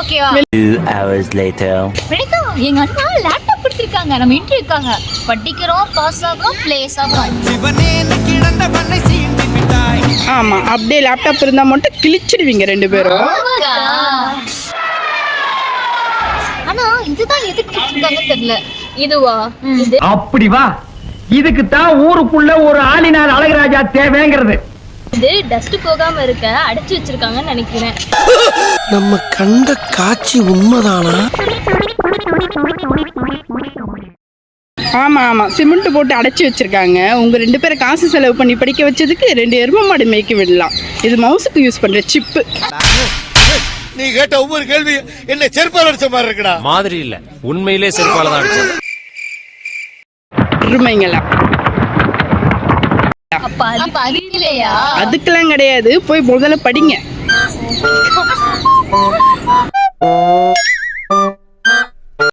ஓகேவா? 2 hours later. Vinitha, எங்க அண்ணா laptop கொடுத்திருக்காங்க. நம்ம இன்டர்வியூக்காக படிக்கிறோம், பாஸ் ஆகுறோம், பிளேஸ் ஆகுறோம். ஆமா, அப்படியே லேப்டாப் இருந்தா மட்டும் கிழிச்சிடுவீங்க 2 பேரும். ஆனா இதுதான் எதுக்கு கொடுத்திருக்காங்கன்னு தெரியல. இதுவா? இது அப்படி வா, இதுக்கு தான் ஊருக்குள்ள ஒரு ஆளினார் அழகராஜா தேவைங்கிறது. இது டஸ்ட் போகாம இருக்க அடைச்சு வச்சிருக்காங்கன்னு நினைக்கிறேன். நம்ம கண்ட காட்சி உண்மைதானா? ஆமா ஆமா, சிமெண்ட் போட்டு அடைச்சி வச்சிருக்காங்க. உங்க 2 பேரை காசு செலவு பண்ணி படிக்க வச்சதுக்கு 2 எருமை மாடு மேய்க்க விடலாம். இது மவுஸுக்கு யூஸ் பண்ற சிப்பு. நீ கேட்ட ஒவ்வொரு கேள்வி என்ன செருப்பால அடிச்ச மாதிரி இருக்குடா. மாதிரி இல்ல, உண்மையிலே செருப்பால தான் அடிச்சது. எருமைங்களா? அப்ப அது இல்லையா? அதுக்கெல்லாம் கிடையாது. போய் முதல்ல படிங்க.